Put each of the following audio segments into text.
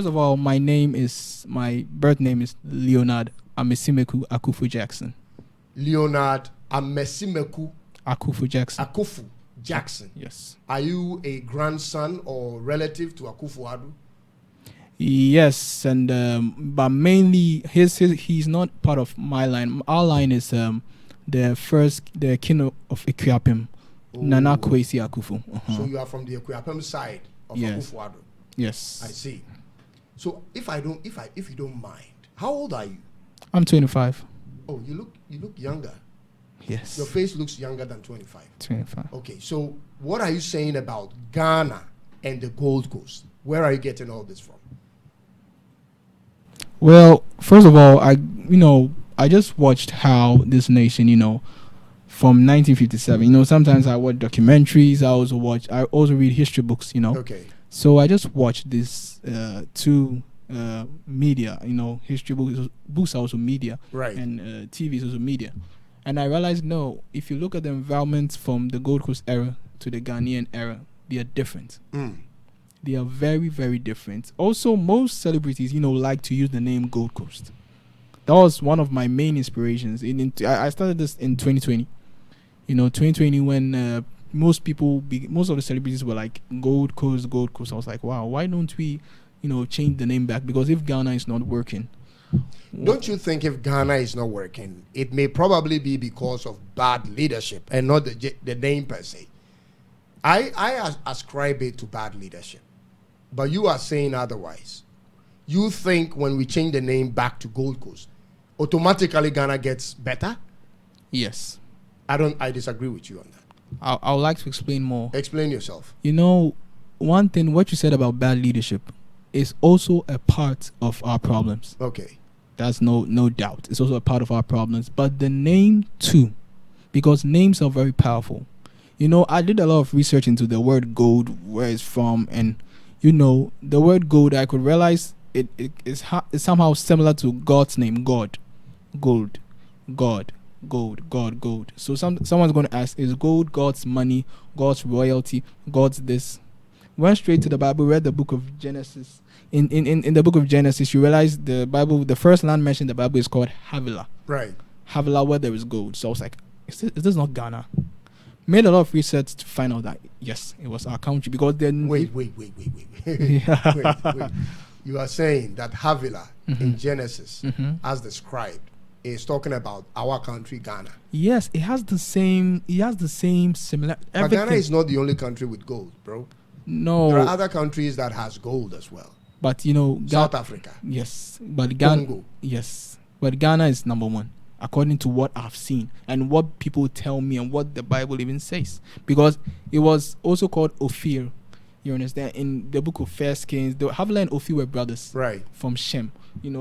First of all, my birth name is Leonard Amesimeku Akufo Jackson. Leonard Amesimeku Akufo Jackson. Akufu Jackson. Yes. Are you a grandson or relative to Akufo-Addo? Yes, and but mainly he's not part of my line. Our line is the king of Ekuapem, Nana Kwesi Akufo. So you are from the Ekuapem side of Yes. Akufo-Addo. Yes. I see. So if you don't mind, how old are you? I'm 25. Oh, you look younger. Yes. Your face looks younger than 25. 25. Okay, so what are you saying about Ghana and the Gold Coast? Where are you getting all this from? Well, first of all, I just watched how this nation, from 1957. Sometimes I watch documentaries. I also read history books. Okay. So I just watched this two media. History books are also media, Right. and TV is also media. And I realized, no, if you look at the environment from the Gold Coast era to the Ghanaian era, they are different. They are very, very different. Also, most celebrities, like to use the name Gold Coast. That was one of my main inspirations. I started this in 2020. 2020 when most of the celebrities were like Gold Coast, Gold Coast. I was like, wow, why don't we, change the name back? Because if Ghana is not working. Don't you think if Ghana is not working, it may probably be because of bad leadership and not the name per se? I ascribe it to bad leadership. But you are saying otherwise. You think when we change the name back to Gold Coast, automatically Ghana gets better? Yes. I disagree with you on that. I would like to explain more. Explain yourself. One thing, what you said about bad leadership is also a part of our problems. Okay. That's no doubt. It's also a part of our problems. But the name too, because names are very powerful. I did a lot of research into the word gold, where it's from, and the word gold, I could realize it's somehow similar to God's name, God. Gold. God. Gold. God. Gold. So someone's going to ask, is gold God's money, God's royalty, God's this? Went straight to the Bible, read the book of Genesis. In the book of Genesis, you realize the first land mentioned in the Bible is called Havilah. Right. Havilah, where there is gold. So I was like, is this not Ghana? Made a lot of research to find out that yes, it was our country, because then wait. Yeah. wait. You are saying that Havilah in Genesis, as described, is talking about our country, Ghana. Yes, it has the same similar. But Ghana is not the only country with gold, bro. No, there are other countries that has gold as well. But South Africa. Yes, but Ghana. Congo. Yes, but Ghana is number one, according to what I've seen and what people tell me and what the Bible even says. Because it was also called Ophir. You understand? In the book of First Kings, Havilah and Ophir were brothers. Right. From Shem.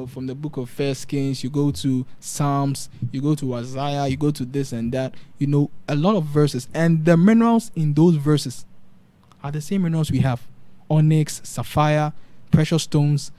From the book of First Kings, you go to Psalms, you go to Isaiah, you go to this and that. A lot of verses. And the minerals in those verses are the same minerals we have. Onyx, sapphire, precious stones,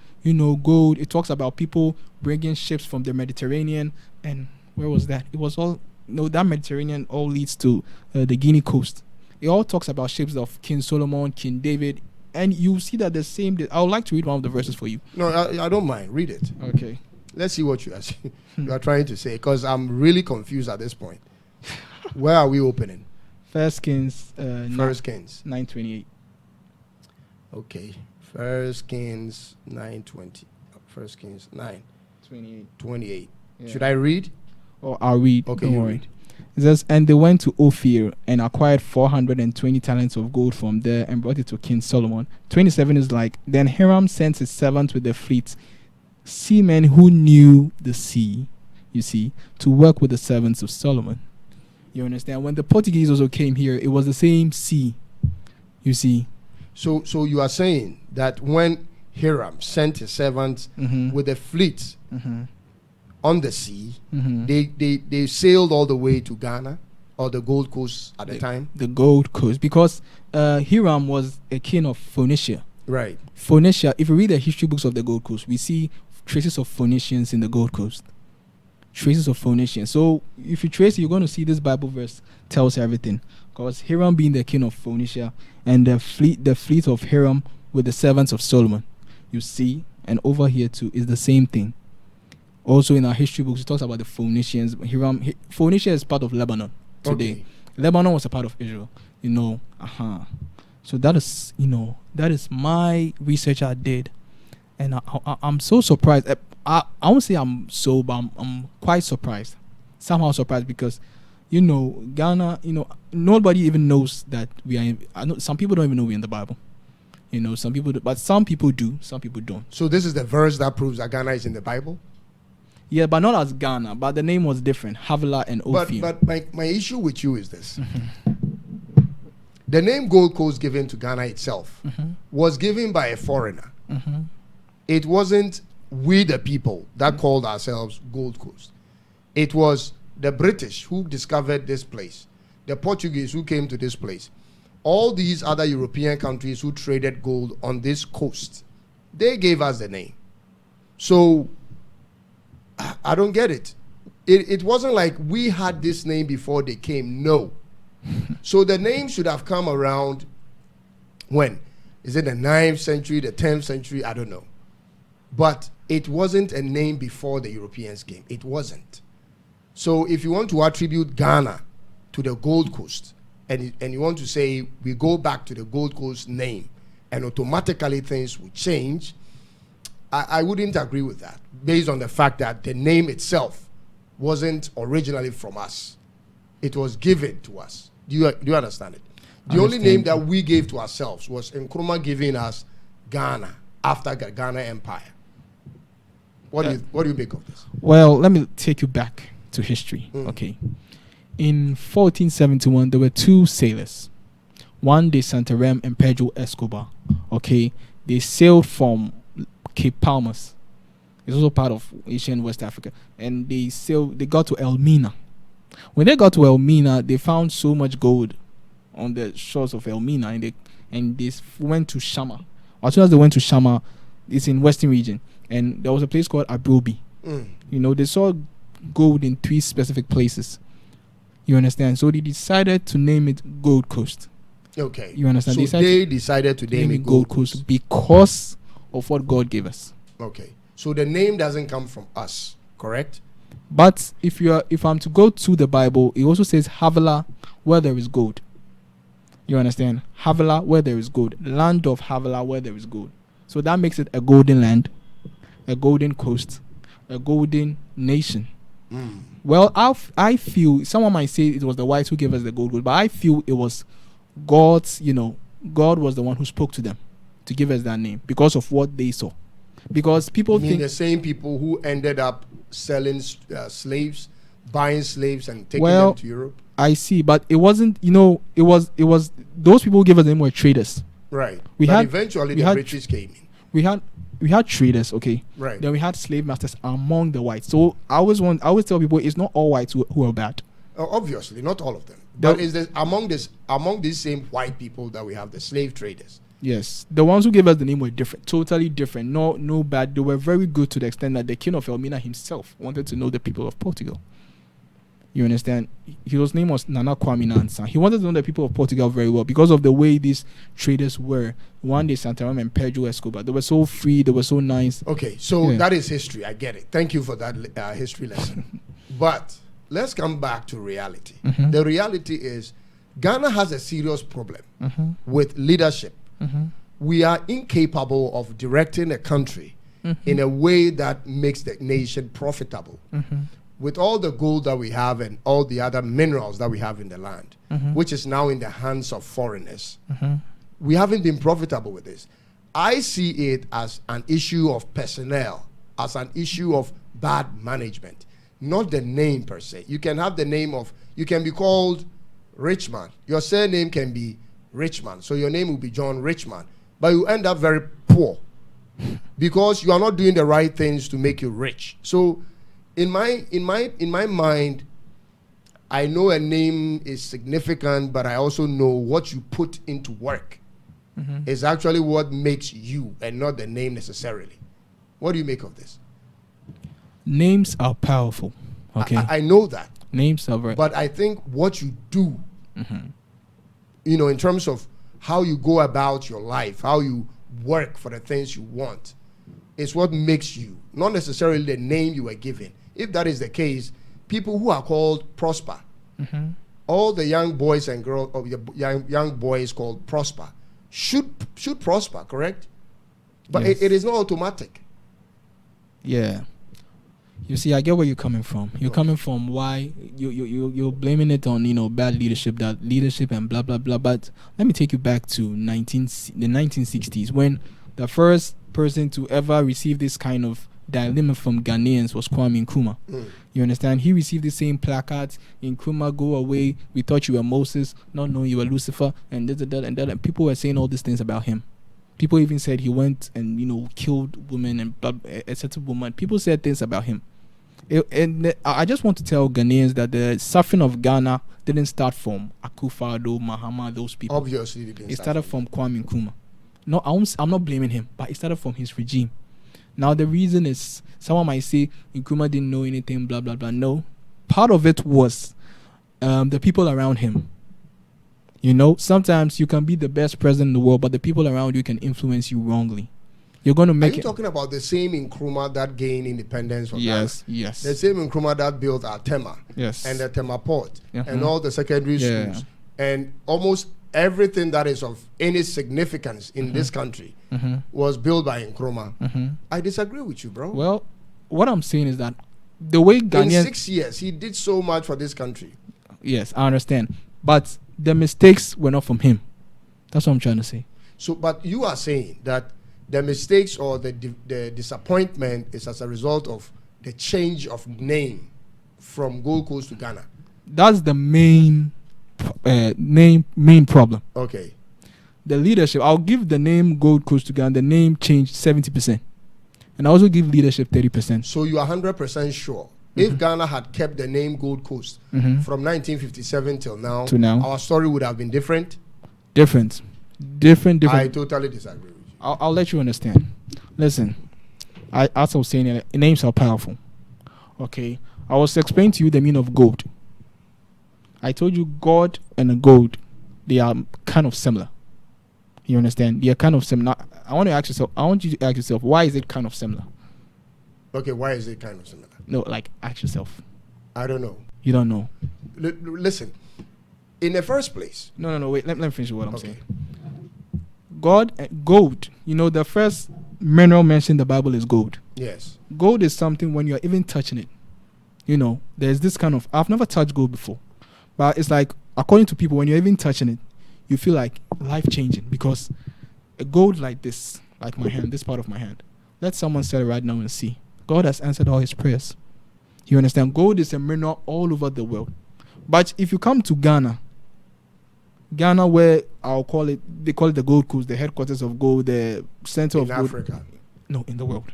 gold. It talks about people bringing ships from the Mediterranean. And where was that? It was all, that Mediterranean all leads to the Guinea coast. It all talks about ships of King Solomon, King David. And you see that I would like to read one of the verses for you. No, I don't mind. Read it. Okay. Let's see what you are trying to say, because I'm really confused at this point. Where are we opening? First Kings. First Kings 9:28. Okay. First Kings 9:20. First Kings 9:28. Yeah. Should I read? Or I'll read. Okay, don't you worry. read. It says, and they went to Ophir and acquired 420 talents of gold from there and brought it to King Solomon. 27 is like, then Hiram sent his servant with the fleet, seamen who knew the sea, to work with the servants of Solomon. You understand? When the Portuguese also came here, it was the same sea, you see. So you are saying that when Hiram sent his servants with the fleet on the sea, they sailed all the way to Ghana or the Gold Coast at the time? The Gold Coast, because Hiram was a king of Phoenicia. Right. Phoenicia, if you read the history books of the Gold Coast, we see traces of Phoenicians in the Gold Coast. Traces of Phoenicians. So if you trace it, you're going to see this Bible verse tells everything. Because Hiram being the king of Phoenicia and the fleet of Hiram with the servants of Solomon. you see, and over here too is the same thing. Also in our history books, it talks about the Phoenicians. Phoenicia is part of Lebanon today. Okay. Lebanon was a part of Israel. So that is my research I did, and I'm so surprised. I won't say but I'm quite surprised, somehow surprised, because Ghana, nobody even knows that we are. I know some people don't even know we're in the Bible. Some people do, but some people do, some people don't. So this is the verse that proves that Ghana is in the Bible? Yeah, but not as Ghana, but the name was different, Havilah and Ophir. But my issue with you is this. The name Gold Coast given to Ghana itself was given by a foreigner. It wasn't we the people that called ourselves Gold Coast. It was the British who discovered this place, the Portuguese who came to this place, all these other European countries who traded gold on this coast. They gave us the name. So I don't get it. It wasn't like we had this name before they came. No. So the name should have come around when? Is it the 9th century, the 10th century? I don't know. But it wasn't a name before the Europeans came. It wasn't. So if you want to attribute Ghana to the Gold Coast, and you want to say we go back to the Gold Coast name and automatically things will change, I wouldn't agree with that, based on the fact that the name itself wasn't originally from us. It was given to us. Do you understand it? The only name that we gave to ourselves was Nkrumah giving us Ghana after the Ghana Empire. What do you make of this? Well, let me take you back to history. Okay. In 1471, there were two sailors. One de Santarem and Pedro Escobar. Okay. They sailed from Cape Palmas. It's also part of Asian West Africa. And they got to Elmina. When they got to Elmina, they found so much gold on the shores of Elmina, and they went to Shama. As soon as they went to Shama, it's in Western region, and there was a place called Abrobi. They saw gold in 3 specific places. You understand? So they decided to name it Gold Coast. Okay. You understand? So they decided to name it Gold Coast because of what God gave us. Okay. So the name doesn't come from us, correct? But if I'm to go to the Bible, it also says Havilah, where there is gold. You understand? Havilah, where there is gold. Land of Havilah, where there is gold. So that makes it a golden land, a golden coast, a golden nation. Well, I feel someone might say it was the whites who gave us the gold, but I feel it was God's. God was the one who spoke to them to give us that name because of what they saw. Because people think the same people who ended up selling slaves, buying slaves, and taking them to Europe. I see, but it wasn't. It was those people who gave us the name were traders. Right. Eventually the British came in. We had traders, okay. Right. Then we had slave masters among the whites. So I always tell people it's not all whites who are bad. Obviously, not all of them. But is this among these same white people that we have the slave traders? Yes, the ones who gave us the name were different, totally different. No bad. They were very good to the extent that the king of Elmina himself wanted to know the people of Portugal. You understand? His name was Nana Kwame Nansa. He wanted to know the people of Portugal very well because of the way these traders were. One de Santarem and Pedro Escobar. They were so free. They were so nice. Okay, so that is history. I get it. Thank you for that history lesson. But let's come back to reality. The reality is Ghana has a serious problem with leadership. We are incapable of directing a country in a way that makes the nation profitable. With all the gold that we have and all the other minerals that we have in the land, which is now in the hands of foreigners, we haven't been profitable with this. I see it as an issue of personnel, as an issue of bad management, not the name per se. You can have the name of, you can be called Richman. Your surname can be Richman, so your name will be John Richman, but you end up very poor because you are not doing the right things to make you rich. So in my mind, I know a name is significant, but I also know what you put into work is actually what makes you and not the name necessarily. What do you make of this? Names are powerful. Okay, I know that. Names are very. But I think what you do, in terms of how you go about your life, how you work for the things you want, is what makes you, not necessarily the name you were given. If that is the case, people who are called Prosper, all the young boys and girls, or the young boys called Prosper, should prosper, correct? But Yes. it is not automatic. Yeah. You see, I get where you're coming from. You're coming from why you're blaming it on, bad leadership, that leadership and blah blah blah. But let me take you back to the 1960s, when the first person to ever receive this kind of dilemma from Ghanaians was Kwame Nkrumah. You understand? He received the same placards: "Nkrumah, go away. We thought you were Moses, not knowing you were Lucifer," and that and that. And people were saying all these things about him. People even said he went and killed women and a certain woman. People said things about him. I just want to tell Ghanaians that the suffering of Ghana didn't start from Akufo-Addo, Mahama, those people. Obviously, It started from Kwame Nkrumah. No, I'm not blaming him, but it started from his regime. Now, the reason is, someone might say Nkrumah didn't know anything, blah, blah, blah. No. Part of it was the people around him. Sometimes you can be the best president in the world, but the people around you can influence you wrongly. You're going to make Are you talking about the same Nkrumah that gained independence from Yes, Ghana? yes. The same Nkrumah that built our Tema Yes. and the Tema Port Uh-huh. and all the secondary schools and almost everything that is of any significance in this country was built by Nkrumah. I disagree with you, bro. Well, what I'm saying is that the way in Ghanaians... 6 years, he did so much for this country. Yes, I understand. But the mistakes were not from him. That's what I'm trying to say. So, but you are saying that the mistakes or the disappointment is as a result of the change of name from Gold Coast to Ghana. That's the main problem. Okay. The leadership, I'll give the name Gold Coast to Ghana, the name changed 70%. And I also give leadership 30%. So you are 100% sure if Ghana had kept the name Gold Coast from 1957 till now, our story would have been different? Different. I totally disagree with you. I'll let you understand. Listen, as I was saying, names are powerful. Okay? I was explaining to you the meaning of gold. I told you God and the gold, they are kind of similar. You understand? They are kind of similar. I want you to ask yourself, why is it kind of similar? Okay, why is it kind of similar? No, ask yourself. I don't know. You don't know. Listen, in the first place. No, wait, let me finish what I'm Okay. saying. God, gold, the first mineral mentioned in the Bible is gold. Yes. Gold is something when you're even touching it. There's this kind of, I've never touched gold before. But it's like, according to people, when you're even touching it, you feel like life-changing. Because a gold like this, like my hand, this part of my hand, let someone say it right now and see. God has answered all his prayers. You understand? Gold is a mineral all over the world. But if you come to Ghana, where they call it the Gold Coast, the headquarters of gold, the center of gold. In Africa? No, in the world.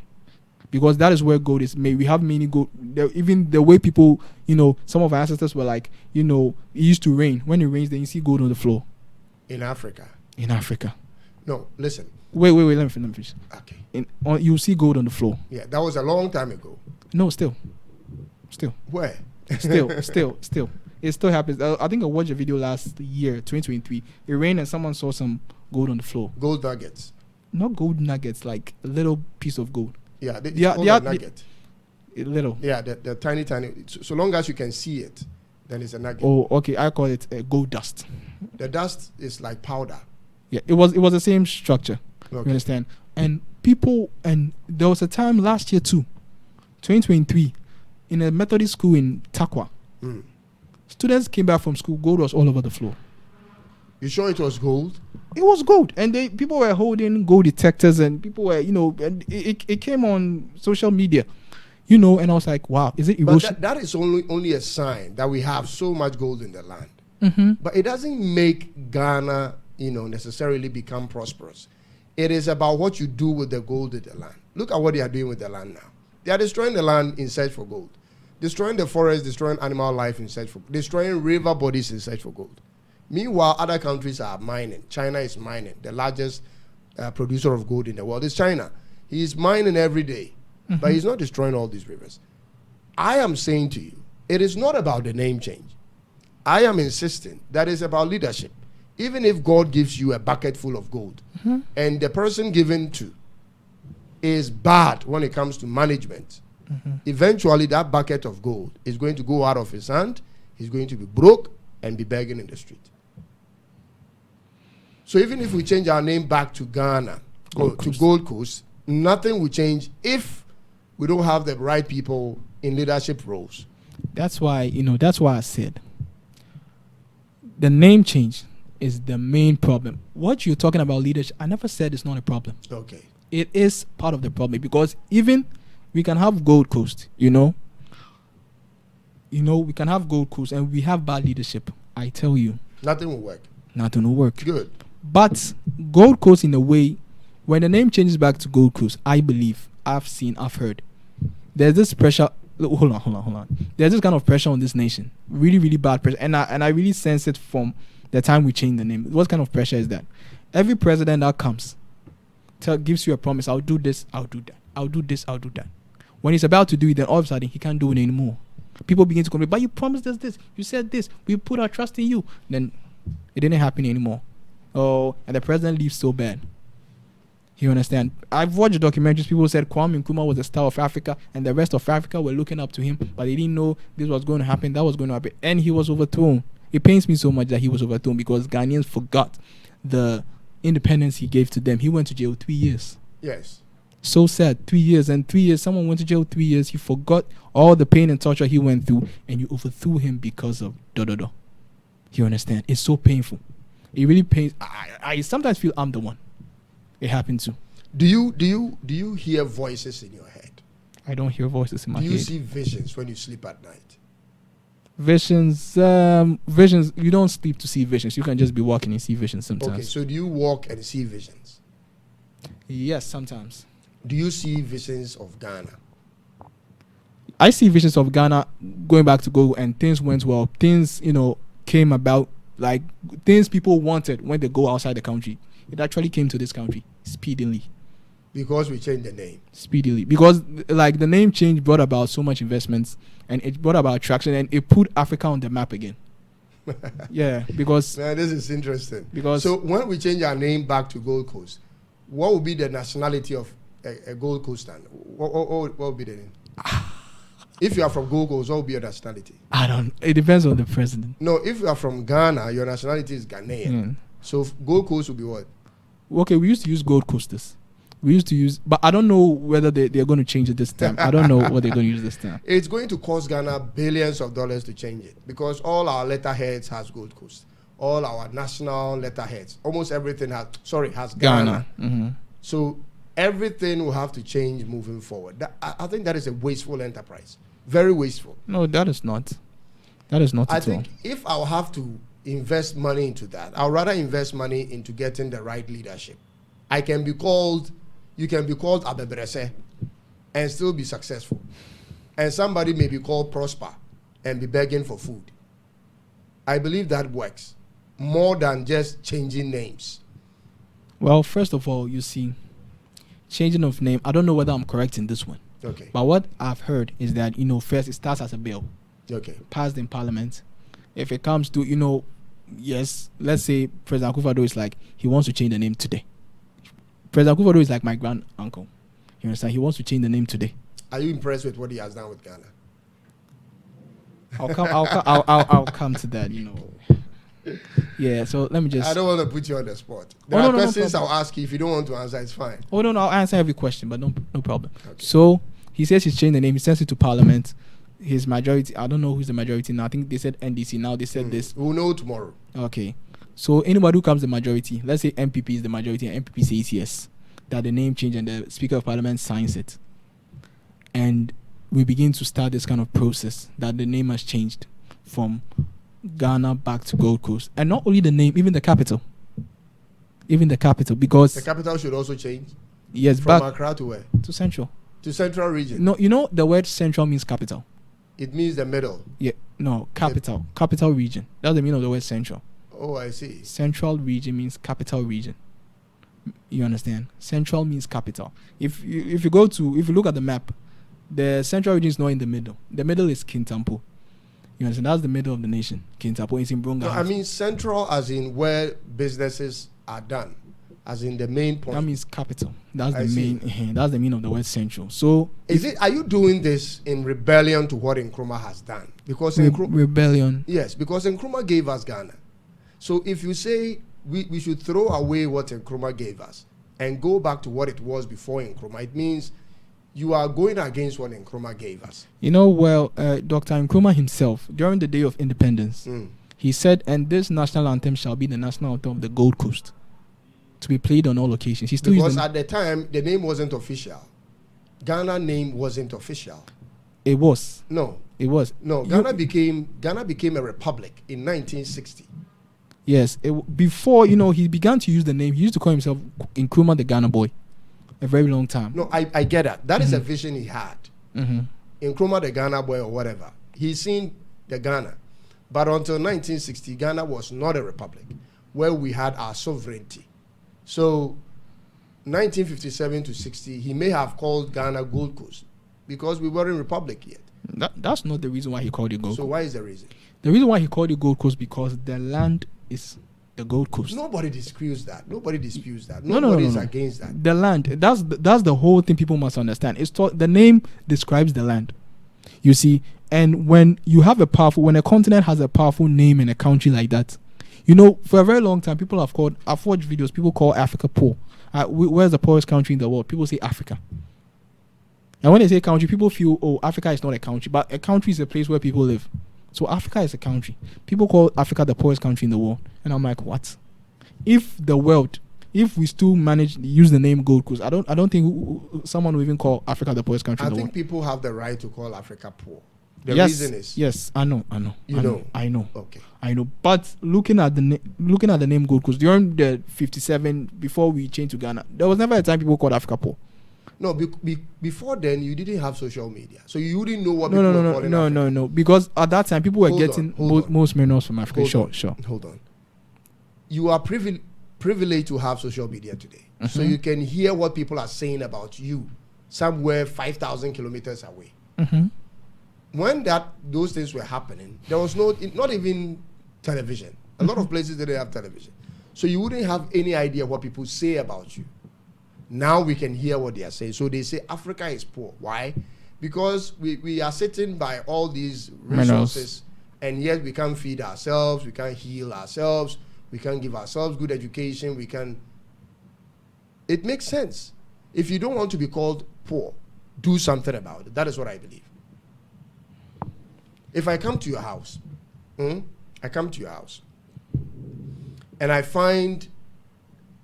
Because that is where gold is made. We have many gold. Even the way people, some of our ancestors were like, it used to rain. When it rains, then you see gold on the floor. In Africa? In Africa. No, listen. Wait, let me finish. Okay. You see gold on the floor. Yeah, that was a long time ago. No, still. Where? Still. It still happens. I think I watched a video last year, 2023. It rained and someone saw some gold on the floor. Gold nuggets. Not gold nuggets, like a little piece of gold. Yeah, they are nugget. A little. Yeah, the tiny. So long as you can see it, then it's a nugget. Oh, okay. I call it gold dust. The dust is like powder. Yeah, it was the same structure. Okay. You understand? And there was a time last year too, 2023, in a Methodist school in Takwa. Students came back from school, gold was all over the floor. You sure it was gold? It was gold. And people were holding gold detectors and people were, and it came on social media, and I was like, wow, is it erosion? But that is only a sign that we have so much gold in the land. But it doesn't make Ghana, necessarily become prosperous. It is about what you do with the gold in the land. Look at what they are doing with the land now. They are destroying the land in search for gold. Destroying the forest, destroying animal life in search for gold. Destroying river bodies in search for gold. Meanwhile, other countries are mining. China is mining. The largest producer of gold in the world is China. He is mining every day. But he's not destroying all these rivers. I am saying to you, it is not about the name change. I am insisting that it's about leadership. Even if God gives you a bucket full of gold, and the person given to is bad when it comes to management, eventually that bucket of gold is going to go out of his hand. He's going to be broke and be begging in the street. So even if we change our name back to Ghana, to Gold Coast, nothing will change if we don't have the right people in leadership roles. That's why, that's why I said the name change is the main problem. What you're talking about leadership, I never said it's not a problem. Okay. It is part of the problem, because even we can have Gold Coast, we can have Gold Coast and we have bad leadership. I tell you, nothing will work. Nothing will work. Good. But Gold Coast, in a way, when the name changes back to Gold Coast, I believe, I've heard, there's this pressure. Hold on. There's this kind of pressure on this nation. Really, really bad pressure. And I really sense it from the time we changed the name. What kind of pressure is that? Every president that comes gives you a promise. I'll do this, I'll do that. I'll do this, I'll do that. When he's about to do it, then all of a sudden he can't do it anymore. People begin to complain, but you promised us this. You said this. We put our trust in you. Then it didn't happen anymore. Oh, and the president leaves so bad. You understand? I've watched documentaries. People said Kwame Nkrumah was the star of Africa, and the rest of Africa were looking up to him, but they didn't know this was going to happen, that was going to happen, and he was overthrown. It pains me so much that he was overthrown, because Ghanaians forgot the independence he gave to them. He went to jail 3 years. Yes. So sad. 3 years. And 3 years, someone went to jail 3 years. He forgot all the pain and torture he went through, and you overthrew him because of da-da-da. You understand? It's so painful. It really pains. I sometimes feel I'm the one it happened to. Do you hear voices in your head? I don't hear voices in my head. Do you see visions when you sleep at night? Visions. You don't sleep to see visions. You can just be walking and see visions sometimes. Okay, so do you walk and see visions? Yes, sometimes. Do you see visions of Ghana? I see visions of Ghana going back to go, and things went well. Things, came about, like things people wanted when they go outside the country. It actually came to this country speedily. Because we changed the name. Speedily. Because like the name change brought about so much investments, and it brought about traction, and it put Africa on the map again. Yeah, because... Man, this is interesting. Because... So when we change our name back to Gold Coast, what would be the nationality of a Gold Coaster? What would be the name? If you are from Gold Coast, what would be your nationality? It depends on the president. No, if you are from Ghana, your nationality is Ghanaian. So Gold Coast would be what? Okay, we used to use Gold Coasters. But I don't know whether they're going to change it this time. I don't know what they're going to use this time. It's going to cost Ghana billions of dollars to change it, because all our letterheads has Gold Coast. All our national letterheads, almost everything has Ghana. Mm-hmm. So everything will have to change moving forward. I think that is a wasteful enterprise. Very wasteful. No, that is not. That is not at all. I think if I'll have to invest money into that, I'll rather invest money into getting the right leadership. You can be called Abebrese and still be successful. And somebody may be called Prosper and be begging for food. I believe that works more than just changing names. Well, first of all, you see, changing of name, I don't know whether I'm correct in this one. Okay. But what I've heard is that, first it starts as a bill. Okay. Passed in Parliament. If it comes to, yes, let's say President Akufo-Addo is like, he wants to change the name today. President Akufo-Addo is like my grand uncle. You understand? He wants to change the name today. Are you impressed with what he has done with Ghana? I'll come to that, Yeah, so let me just... I don't want to put you on the spot. There are questions I'll ask you. If you don't want to answer, it's fine. Oh, no, I'll answer every question, but no problem. Okay. So, he says he's changed the name. He sends it to Parliament. His majority, I don't know who's the majority now. I think they said NDC. Now they said this. We'll know tomorrow. Okay. So, anybody who comes the majority, let's say MPP is the majority and MPP says yes, that the name change and the Speaker of Parliament signs it. And we begin to start this kind of process that the name has changed from Ghana back to Gold Coast. And not only the name, even the capital. Because... The capital should also change? Yes, from Accra to where? To Central. To Central region? No, the word Central means capital. It means the middle? Yeah, no, capital. Capital region. That's the meaning of the word Central. Oh, I see. Central region means capital region. You understand? Central means capital. If you look at the map, the Central region is not in the middle. The middle is Kintampo. You understand? That's the middle of the nation. Kintampo is in Brunga. No, I mean central as in where businesses are done. as in the main point. That means capital. That's I the see. main. That's the meaning of the word central. So Are you doing this in rebellion to what Nkrumah has done? Because rebellion. Yes, because Nkrumah gave us Ghana. So if you say we should throw away what Nkrumah gave us and go back to what it was before Nkrumah, it means you are going against what Nkrumah gave us. You know, well, Dr. Nkrumah himself, during the day of independence, he said, "And this national anthem shall be the national anthem of the Gold Coast, to be played on all occasions." He still because at the time the name wasn't official. Ghana name wasn't official. It was. No. It was. No. Ghana became a republic in 1960. Yes. Before, he began to use the name. He used to call himself Nkrumah the Ghana boy, a very long time. No, I get that. That is a vision he had. Nkrumah the Ghana boy or whatever. He's seen the Ghana. But until 1960, Ghana was not a republic where we had our sovereignty. So 1957 to 60, he may have called Ghana Gold Coast because we weren't republic yet. That's not the reason why he called it Gold Coast. So why is the reason? The reason why he called it Gold Coast because the land is the Gold Coast. Nobody disputes that. Nobody disputes that. No. Nobody is against that. The land. That's the whole thing people must understand. The name describes the land. You see, and when a continent has a powerful name in a country like that, for a very long time, I've watched videos, people call Africa poor. Where's the poorest country in the world? People say Africa. And when they say country, people feel, oh, Africa is not a country, but a country is a place where people live. So Africa is a country. People call Africa the poorest country in the world. And I'm like, what? If we still manage to use the name Gold Coast, I don't think someone will even call Africa the poorest country in the world. I think people have the right to call Africa poor. The reason is... Yes, I know. I know. Okay. I know. But looking at the name Gold Coast, during the 57, before we changed to Ghana, there was never a time people called Africa poor. No, before then, you didn't have social media. So you wouldn't know what people were calling Africa. No. Because at that time, people were getting most minerals from Africa. Sure. Hold on. You are privileged to have social media today. So you can hear what people are saying about you somewhere 5,000 kilometers away. When those things were happening, there was not even television. A lot of places didn't have television. So you wouldn't have any idea what people say about you. Now we can hear what they are saying. So they say Africa is poor. Why? Because we are sitting by all these resources and yet we can't feed ourselves, we can't heal ourselves, we can't give ourselves good education, it makes sense. If you don't want to be called poor, do something about it. That is what I believe. If I come to your house, and I find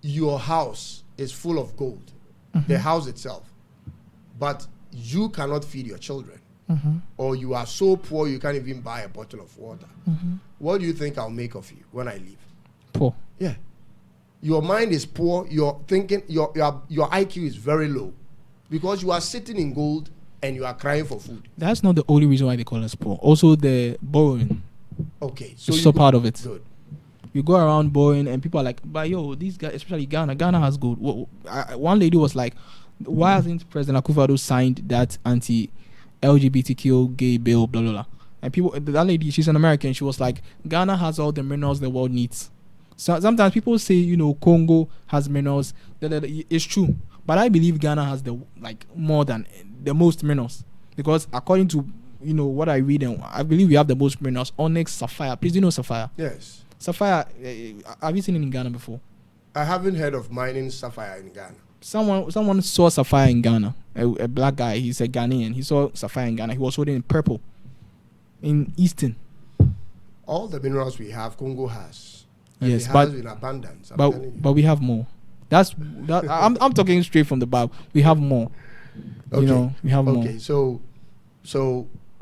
your house is full of gold, the house itself, but you cannot feed your children, or you are so poor you can't even buy a bottle of water, what do you think I'll make of you when I leave? Poor. Yeah. Your mind is poor, you're thinking, your IQ is very low, because you are sitting in gold and you are crying for food. That's not the only reason why they call us poor. Also, the borrowing. Okay. So it's part of it. Good. You go around borrowing and people are like, but these guys, especially Ghana has gold. One lady was like, why hasn't President Akufo-Addo signed that anti-LGBTQ gay bill, blah, blah, blah. And that lady, she's an American, she was like, Ghana has all the minerals the world needs. So sometimes people say, Congo has minerals. It's true. But I believe Ghana has the most minerals. Because according to, what I read, and I believe we have the most minerals. Onyx, sapphire. Please, do you know sapphire? Yes. Sapphire, have you seen it in Ghana before? I haven't heard of mining sapphire in Ghana. Someone saw sapphire in Ghana. A black guy, he's a Ghanaian. He saw sapphire in Ghana. He was holding it purple. In Eastern. All the minerals we have, Congo has. Yes, but in abundance. But we have more. I'm talking straight from the Bible. We have more. Okay. We have more. Okay, so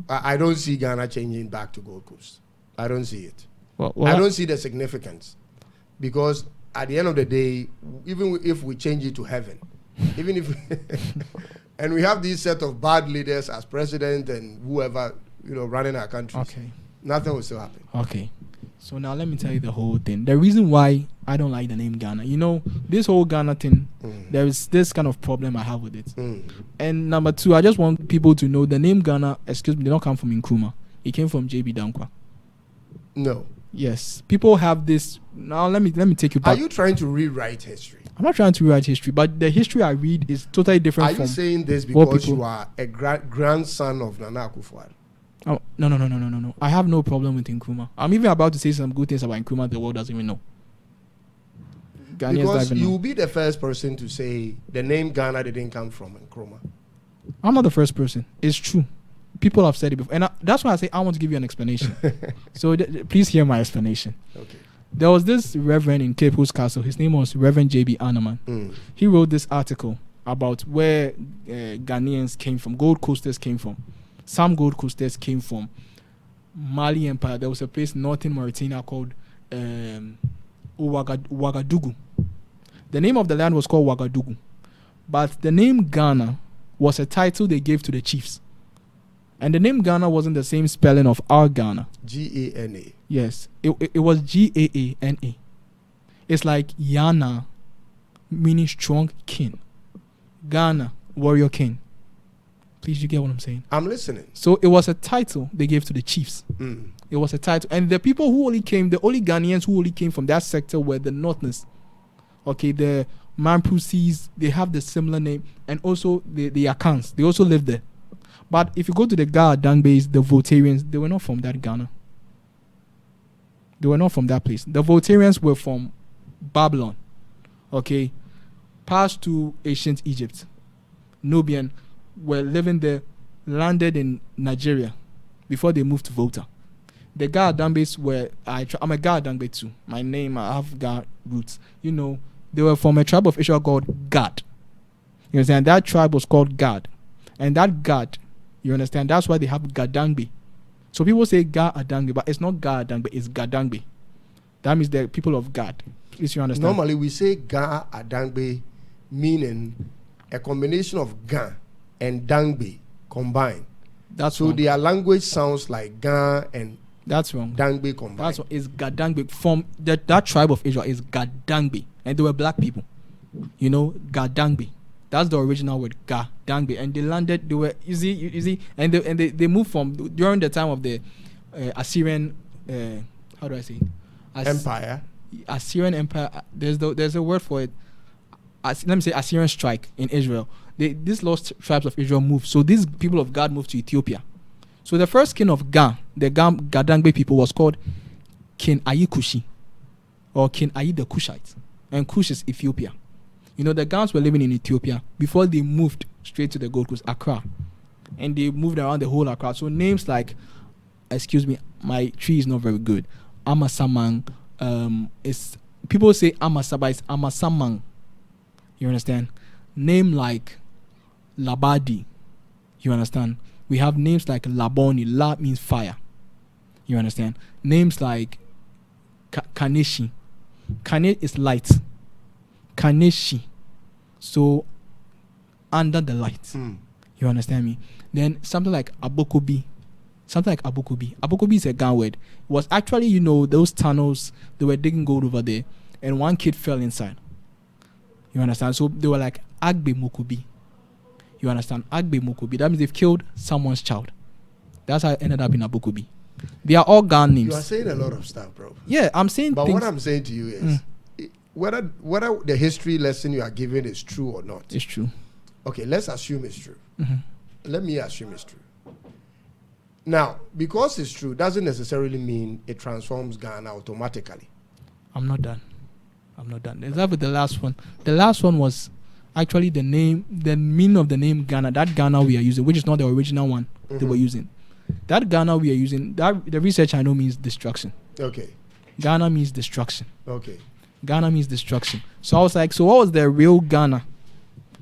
I don't see Ghana changing back to Gold Coast. I don't see it. Well, I don't see the significance, because at the end of the day, even if we change it to heaven, even if and we have this set of bad leaders as president and whoever running our country, nothing will still happen. Okay. So now let me tell you the whole thing. The reason why I don't like the name Ghana, this whole Ghana thing, there is this kind of problem I have with it. And number two, I just want people to know the name Ghana, did not come from Nkrumah. It came from J.B. Dankwa. No. Yes, people have this. Now let me take you back. Are you trying to rewrite history? I'm not trying to rewrite history, but the history I read is totally different. Are you saying this what because people- you are a grandson of Nana Akufo-Addo? Oh, no. I have no problem with Nkrumah. I'm even about to say some good things about Nkrumah the world doesn't even know. Ghanaians Because don't even know. you'll be the first person to say the name Ghana didn't come from Nkrumah. I'm not the first person. It's true. People have said it before. And that's why I say I want to give you an explanation. So please hear my explanation. Okay. There was this reverend in Cape Coast Castle. His name was Reverend J.B. Annaman. He wrote this article about where Ghanaians came from, Gold Coasters came from. Some Gold Coasters came from Mali Empire. There was a place in northern Mauritania called Ouagadougou. The name of the land was called Ouagadougou. But the name Ghana was a title they gave to the chiefs. And the name Ghana wasn't the same spelling of our Ghana. G-A-N-A. Yes. It was G-A-A-N-A. It's like Yana, meaning strong king. Ghana, warrior king. Please, you get what I'm saying? I'm listening. So it was a title they gave to the chiefs. It was a title. And the people who only came, the only Ghanaians who only came from that sector were the Northerners. Okay, the Mampusis, they have the similar name. And also the Akans, they also live there. But if you go to the Ga Dangbes, the Voltarians, they were not from that Ghana. They were not from that place. The Voltarians were from Babylon. Okay, passed to ancient Egypt. Nubian were living there, landed in Nigeria before they moved to Volta. The Ga Dangbes were, I'm a Ga Dangbe too. My name, I have Ga roots. You know, they were from a tribe of Israel called Gad. You understand? That tribe was called Gad. And that Gad, you understand? That's why they have Gadangbe. So people say Ga Adangbe, but it's not Ga Adangbe, it's Gadangbe. That means the people of God. Please, you understand? Normally we say Ga Adangbe, meaning a combination of Ga and Dangbe combined. That's so wrong. their language sounds like Ga and that's wrong. Dangbe combined. That's what is Gadangbe. From that tribe of Israel is Gadangbe. And they were black people. You know, Gadangbe. That's the original word, Gadangbe. And they landed, they were easy, and they moved from during the time of the Assyrian how do I say it? Empire. Assyrian Empire. There's a word for it. Let me say Assyrian strike in Israel. These lost tribes of Israel moved. So these people of God moved to Ethiopia. So the first king of Ga, the Gadangbe people, was called King Ayikushi, or King Ayi the Kushite. And Kush is Ethiopia. You know, the Gans were living in Ethiopia before they moved straight to the Gold Coast, Accra. And they moved around the whole Accra. So names like, excuse me, my tree is not very good. Amasamang, people say Amasaba, it's Amasamang. You understand? Name like Labadi. You understand? We have names like Laboni. La means fire. You understand? Names like Kaneshi. Kane is light. Kaneshi. So under the light. You understand me? Then something like Abokobi. Abokobi is a Ga word. It was actually, you know, those tunnels, they were digging gold over there, and one kid fell inside. You understand? So they were like Agbe Mokobi. You understand? Agbe Mokobi. That means they've killed someone's child. That's how it ended up in Abokobi. They are all Ga names. You are saying a lot of stuff, bro. Yeah, I'm saying but things. What I'm saying to you is whether the history lesson you are giving is true or not. It's true. Okay, let's assume it's true. Let me assume it's true. Now, because it's true doesn't necessarily mean it transforms Ghana automatically. I'm not done. Except with the last one. The last one was actually the meaning of the name Ghana. That Ghana we are using, which is not the original one they were using. That Ghana we are using, the research I know means destruction. Okay. Ghana means destruction. Okay. Ghana means destruction. So I was like, so what was the real Ghana?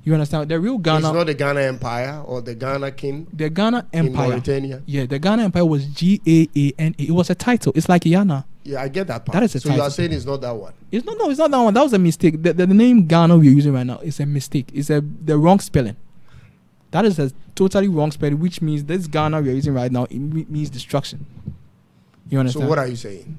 You understand? The real Ghana. It's not the Ghana Empire or the Ghana King. The Ghana Empire. In Mauritania. Yeah, the Ghana Empire was Gaana. It was a title. It's like Yana. Yeah, I get that part. That is a so title. you are saying it's not that one. It's not that one. That was a mistake. The name Ghana we're using right now is a mistake. It's the wrong spelling. That is a totally wrong spelling, which means this Ghana we're using right now, it means destruction. You understand? So what are you saying?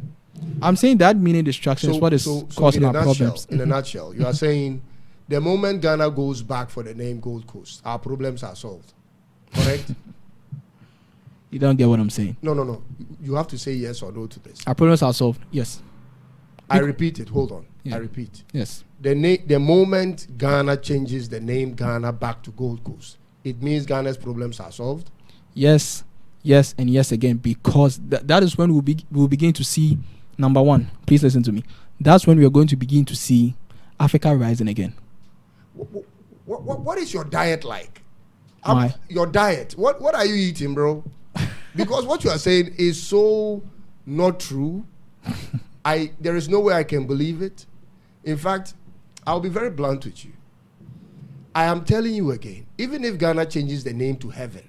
I'm saying that meaning destruction is what is causing our problems. In a nutshell, you are saying the moment Ghana goes back for the name Gold Coast, our problems are solved. Correct? You don't get what I'm saying. No. You have to say yes or no to this. Our problems are solved. Yes. I repeat it. Hold on. Yeah. I repeat. Yes. The moment Ghana changes the name Ghana back to Gold Coast, it means Ghana's problems are solved. Yes, yes, and yes again, because that is when we'll begin to see, number one, please listen to me. That's when we are going to begin to see Africa rising again. What is your diet like? Why? Your diet. What are you eating, bro? Because what you are saying is so not true. There is no way I can believe it. In fact, I'll be very blunt with you. I am telling you again, even if Ghana changes the name to heaven,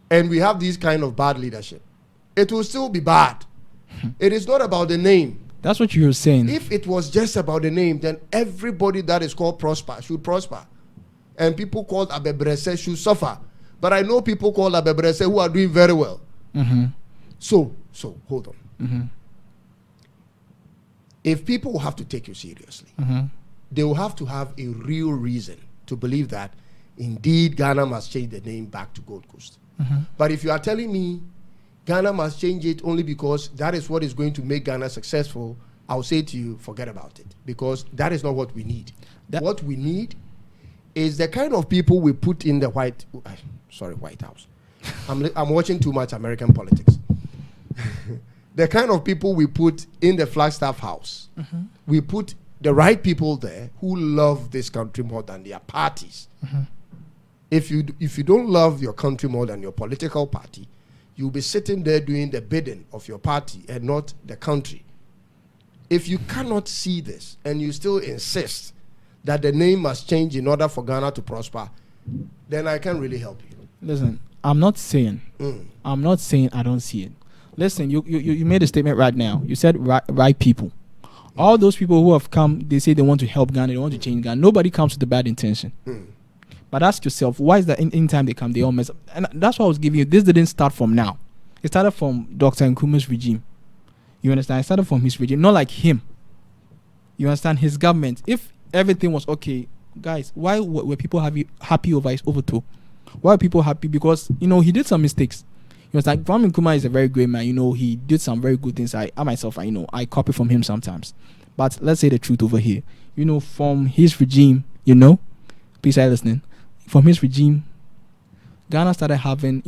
and we have this kind of bad leadership, it will still be bad. It is not about the name. That's what you were saying. If it was just about the name, then everybody that is called prosper should prosper. And people called Abebrese should suffer. But I know people called Abebrese who are doing very well. Mm-hmm. So hold on. Mm-hmm. If people have to take you seriously, Mm-hmm. they will have to have a real reason to believe that indeed Ghana must change the name back to Gold Coast. Mm-hmm. But if you are telling me Ghana must change it only because that is what is going to make Ghana successful, I'll say to you, forget about it. Because that is not what we need. What we need is the kind of people we put in the White House. I'm watching too much American politics. The kind of people we put in the Flagstaff House. Mm-hmm. We put the right people there who love this country more than their parties. Mm-hmm. If you don't love your country more than your political party, you'll be sitting there doing the bidding of your party and not the country. If you cannot see this and you still insist that the name must change in order for Ghana to prosper, then I can't really help you. Listen, I'm not saying I don't see it. Listen, you made a statement right now. You said right people. All those people who have come, they say they want to help Ghana, they want to change Ghana. Nobody comes with a bad intention. But ask yourself, why is that in time they come, they all mess up? And that's what I was giving you. This didn't start from now. It started from Dr. Nkrumah's regime. You understand? It started from his regime, not like him. You understand? His government. If everything was okay, guys, why were people happy over his overthrow? Why are people happy? Because, he did some mistakes. You understand? Kwame Nkrumah is a very great man. He did some very good things. I myself, I copy from him sometimes. But let's say the truth over here. From his regime, please are listening. From his regime, Ghana started having,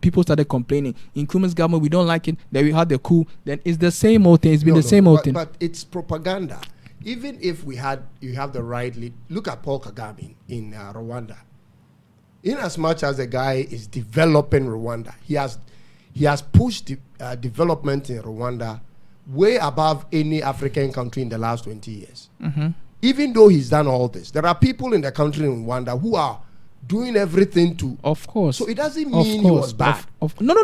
people started complaining. In Nkrumah's government, we don't like it. Then we had the coup. Then it's the same old thing. It's been the same old thing. But it's propaganda. Even if you have the right lead. Look at Paul Kagame in Rwanda. In as much as the guy is developing Rwanda, he has pushed development in Rwanda way above any African country in the last 20 years. Mm-hmm. Even though he's done all this, there are people in the country in Rwanda who are doing everything to. Of course. So it doesn't mean he was bad. No.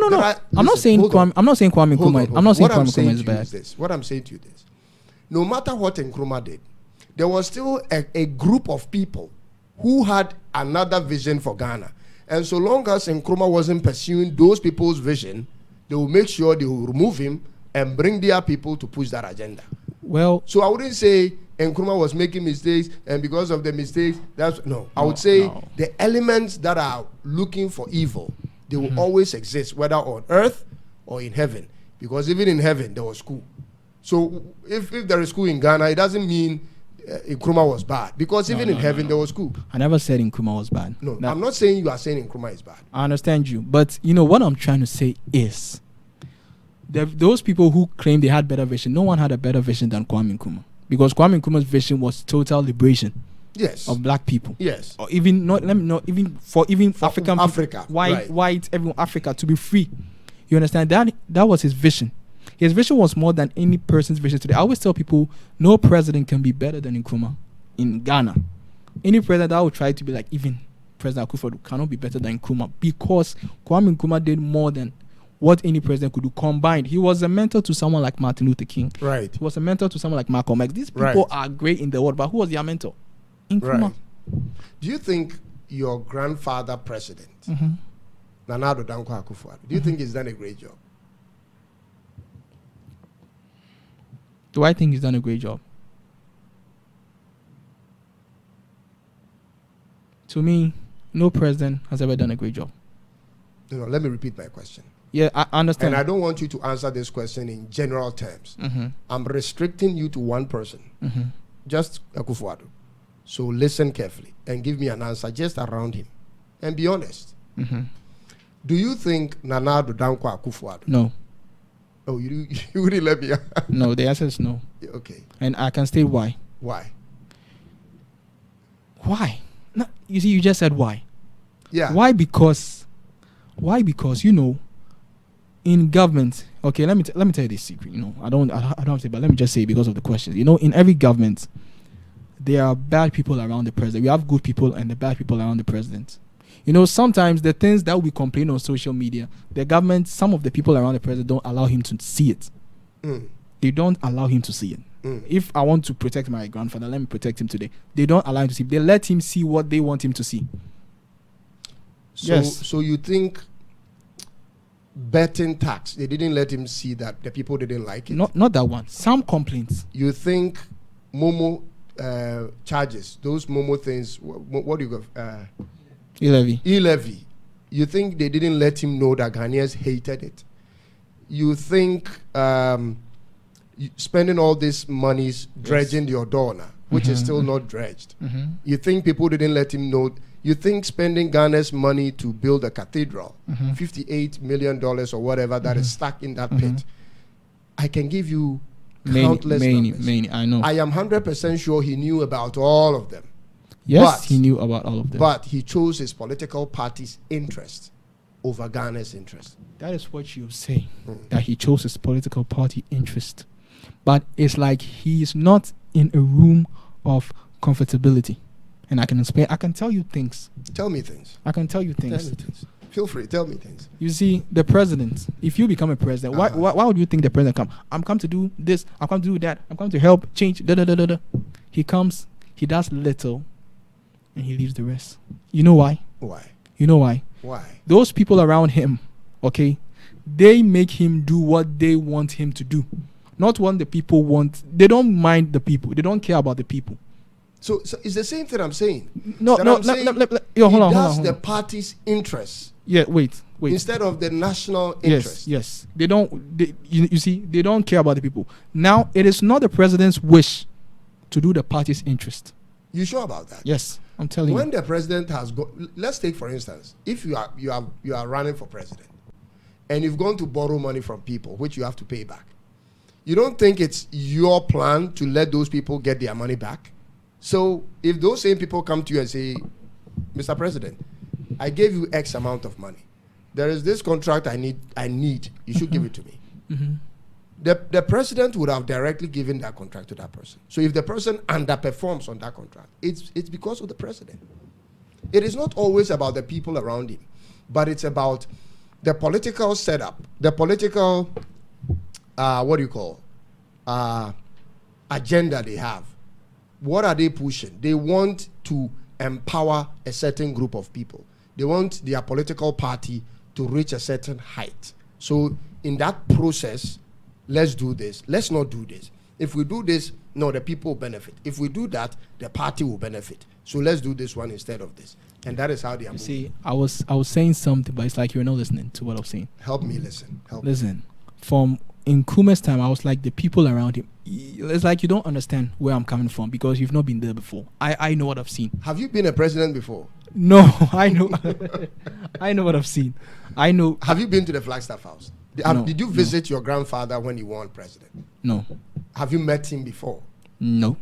I'm not saying Kwame Nkrumah. I'm not saying Kwame Nkrumah is bad. What I'm saying to you is this: no matter what Nkrumah did, there was still a group of people who had another vision for Ghana. And so long as Nkrumah wasn't pursuing those people's vision, they will make sure they will remove him and bring their people to push that agenda. Well, so I wouldn't say Nkrumah was making mistakes, and because of the mistakes, I would say the elements that are looking for evil, they will always exist, whether on earth or in heaven. Because even in heaven, there was school. So if there is school in Ghana, it doesn't mean Nkrumah was bad, because even in heaven there was school. I never said Nkrumah was bad. No, I'm not saying you are saying Nkrumah is bad. I understand you, but what I'm trying to say is, those people who claim they had better vision, no one had a better vision than Kwame Nkrumah, because Kwame Nkrumah's vision was total liberation. Yes. Of black people. Yes. Or even for African Africa, people, white, everyone, Africa to be free. You understand that was his vision. His vision was more than any person's vision today. I always tell people, no president can be better than Nkrumah in Ghana. Any president that would try to be like even President Akufo-Addo cannot be better than Nkrumah, because Kwame Nkrumah did more than what any president could do combined. He was a mentor to someone like Martin Luther King. Right. He was a mentor to someone like Malcolm X. These people are great in the world, but who was their mentor? Nkrumah. Right. Do you think your grandfather president, Nana Addo Akufo-Addo, do you think he's done a great job? Do I think he's done a great job? To me, no president has ever done a great job. No, let me repeat my question. Yeah, I understand. And I don't want you to answer this question in general terms. Mm-hmm. I'm restricting you to one person, Mm-hmm. just Akufo-Addo. So listen carefully and give me an answer just around him. And be honest. Mm-hmm. Do you think Nana Addo Dankwa Akufo-Addo? No. Oh, you wouldn't let me. No, the answer is no. Okay. And I can state why. Why? Why? No, you see, you just said why. Yeah. Why? Because, you know, in government, okay, let me tell you this secret. You know, I don't have to say, but let me just say because of the questions. You know, in every government, there are bad people around the president. We have good people and the bad people around the president. You know, sometimes the things that we complain on social media, the government, some of the people around the president don't allow him to see it. They don't allow him to see it. If I want to protect my grandfather, let me protect him today. They don't allow him to see. They let him see what they want him to see. So, Yes. So you think betting tax, they didn't let him see that the people didn't like it? Not that one. Some complaints. You think Momo charges, those Momo things, what do you go? E-levy. You think they didn't let him know that Ghanaians hated it? You think spending all this monies dredging the Odona, which is still not dredged? You think people didn't let him know? You think spending Ghana's money to build a cathedral, $58 million or whatever that is stuck in that pit? I can give you countless numbers. Many, I know. I am 100% sure he knew about all of them. Yes, he knew about all of them. But he chose his political party's interest over Ghana's interest. That is what you say, that he chose his political party interest. But it's like he's not in a room of comfortability. And I can explain, I can tell you things. Tell me things. I can tell you things. Tell me things. Feel free, tell me things. You see, the president, if you become a president, why would you think the president come? I'm come to do this, I'm come to do that, I'm come to help, change, da-da-da-da-da. He comes, he does little, and he leaves the rest. You know why? Why? You know why? Why? Those people around him, okay, they make him do what they want him to do. Not what the people want. They don't mind the people. They don't care about the people. So it's the same thing I'm saying. No, hold on. Hold on. The party's interests. Yeah, wait. Instead of the national interest. Yes. They don't. You see, they don't care about the people. Now, it is not the president's wish to do the party's interest. You sure about that? Yes, I'm telling you. When the president has let's take for instance, if you are running for president, and you've gone to borrow money from people, which you have to pay back. You don't think it's your plan to let those people get their money back? So if those same people come to you and say, Mr. President, I gave you X amount of money. There is this contract I need. You should give it to me. The president would have directly given that contract to that person. So if the person underperforms on that contract, it's because of the president. It is not always about the people around him, but it's about the political setup, the political agenda they have. What are they pushing? They want to empower a certain group of people. They want their political party to reach a certain height. So in that process, let's do this. Let's not do this. If we do this, no, the people will benefit. If we do that, the party will benefit. So let's do this one instead of this. And that is how they are moving. See, I was saying something, but it's like you're not listening to what I'm saying. Help me listen. Listen. From Nkrumah's time, I was like the people around him. It's like you don't understand where I'm coming from because you've not been there before. I know what I've seen. Have you been a president before? No, I know. I know what I've seen. I know. Have you been to the Flagstaff House? Did you visit your grandfather when he won president? No. Have you met him before? No.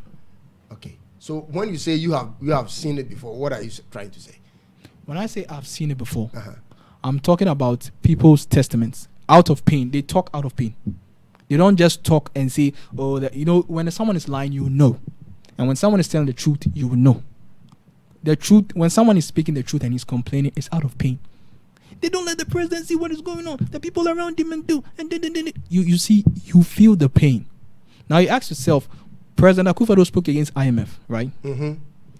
Okay. So when you say you have seen it before, what are you trying to say? When I say I've seen it before, I'm talking about people's testaments. Out of pain. They talk out of pain. They don't just talk and say, oh, when someone is lying, you know. And when someone is telling the truth, you will know. The truth, when someone is speaking the truth and he's complaining, it's out of pain. They don't let the president see what is going on. The people around him and do. And then. You see, you feel the pain. Now you ask yourself, President Akufo-Addo spoke against IMF, right? Mm-hmm.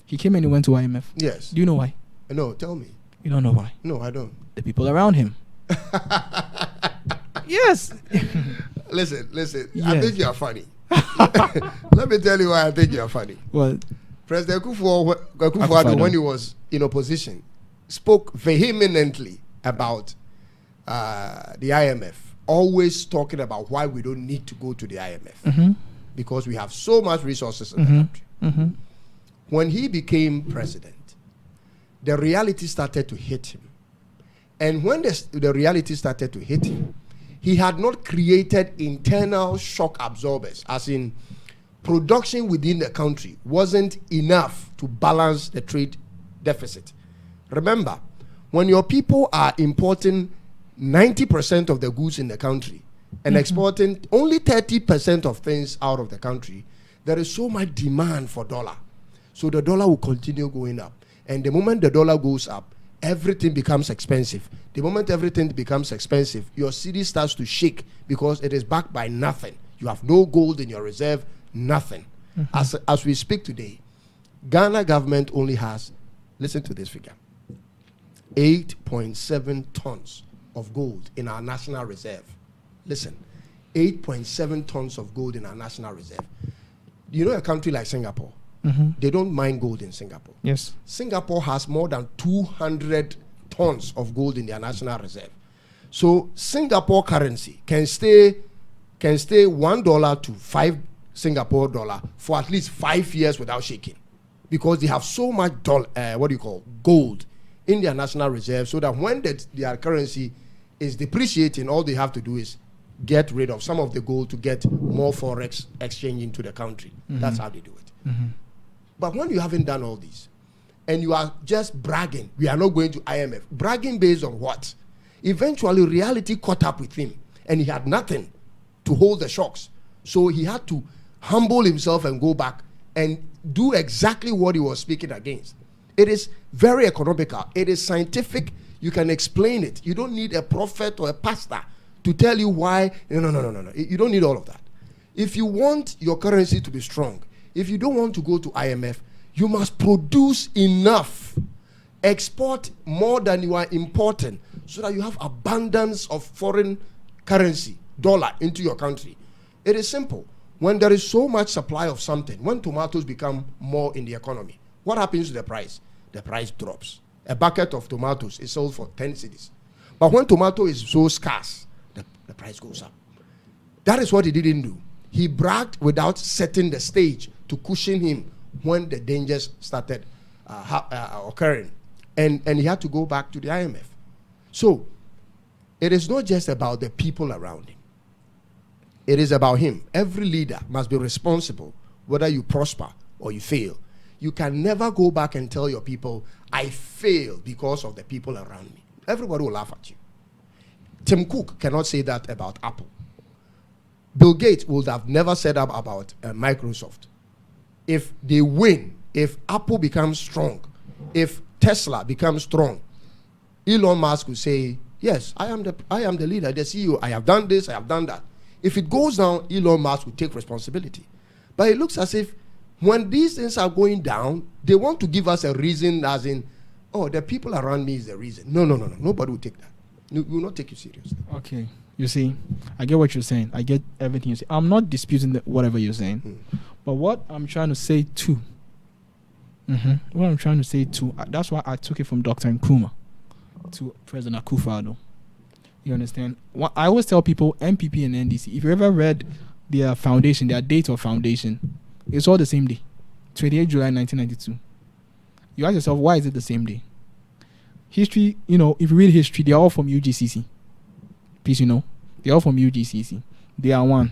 He came and he went to IMF. Yes. Do you know why? No, tell me. You don't know why? No, I don't. The people around him. Yes. Listen. Yes. I think you are funny. Let me tell you why I think you are funny. What? President Akufo-Addo, when he was in opposition, spoke vehemently about the IMF, always talking about why we don't need to go to the IMF because we have so much resources in the country. When he became president, the reality started to hit him. And when the reality started to hit him, he had not created internal shock absorbers, as in production within the country wasn't enough to balance the trade deficit. Remember, when your people are importing 90% of the goods in the country and exporting only 30% of things out of the country, there is so much demand for dollar. So the dollar will continue going up. And the moment the dollar goes up, everything becomes expensive. The moment everything becomes expensive, your city starts to shake because it is backed by nothing. You have no gold in your reserve, nothing. As we speak today, Ghana government only has, listen to this figure, 8.7 tons of gold in our national reserve. Listen, 8.7 tons of gold in our national reserve. You know a country like Singapore? They don't mine gold in Singapore. Yes. Singapore has more than 200 tons of gold in their national reserve. So Singapore currency can stay $1 to 5 Singapore dollar for at least 5 years without shaking, because they have so much gold in their national reserve, so that when their currency is depreciating, all they have to do is get rid of some of the gold to get more forex exchange into the country. That's how they do it. But when you haven't done all these, and you are just bragging, we are not going to IMF. Bragging based on what? Eventually, reality caught up with him, and he had nothing to hold the shocks. So he had to humble himself and go back and do exactly what he was speaking against. It is very economical. It is scientific. You can explain it. You don't need a prophet or a pastor to tell you why. No. You don't need all of that. If you want your currency to be strong, if you don't want to go to IMF, you must produce enough, export more than you are importing, so that you have abundance of foreign currency, dollar, into your country. It is simple. When there is so much supply of something, when tomatoes become more in the economy, what happens to the price? The price drops. A bucket of tomatoes is sold for 10 cedis. But when tomato is so scarce, the price goes up. That is what he didn't do. He bragged without setting the stage to cushion him when the dangers started occurring. And he had to go back to the IMF. So, it is not just about the people around him. It is about him. Every leader must be responsible, whether you prosper or you fail. You can never go back and tell your people, I failed because of the people around me. Everybody will laugh at you. Tim Cook cannot say that about Apple. Bill Gates would have never said that about Microsoft. If they win, if Apple becomes strong, if Tesla becomes strong, Elon Musk will say, yes, I am the leader, the CEO. I have done this, I have done that. If it goes down, Elon Musk will take responsibility. But it looks as if when these things are going down, they want to give us a reason, as in, oh, the people around me is the reason. No. Nobody will take that. We will not take you seriously. Okay. You see, I get what you're saying. I get everything you say. I'm not disputing whatever you're saying. But what I'm trying to say too, that's why I took it from Dr. Nkrumah to President Akufo-Addo. You understand? I always tell people, MPP and NDC, if you ever read their foundation, their date of foundation, it's all the same day, 28 July 1992. You ask yourself, why is it the same day? History, if you read history, they're all from UGCC. Please, they're all from UGCC. They are one.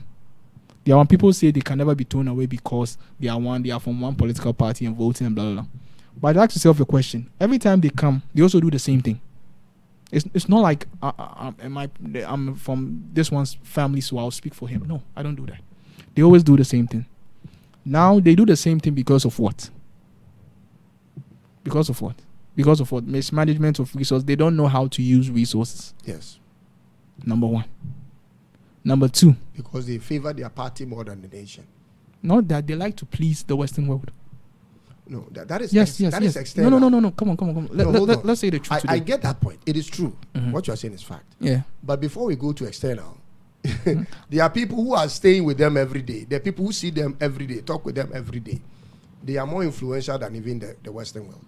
People say they can never be thrown away because they are one. They are from one political party and voting and blah, blah, blah. But ask yourself a question. Every time they come, they also do the same thing. It's not like I'm from this one's family, so I'll speak for him. No, I don't do that. They always do the same thing. Now they do the same thing because of what? Because of what? Because of what? Mismanagement of resources. They don't know how to use resources. Yes. Number one. Number two. Because they favor their party more than the nation. Not that they like to please the Western world. No, that is yes. is external. No. Come on. Let's say the truth. I get that point. It is true. What you are saying is fact. Yeah. But before we go to external, there are people who are staying with them every day. There are people who see them every day, talk with them every day. They are more influential than even the Western world.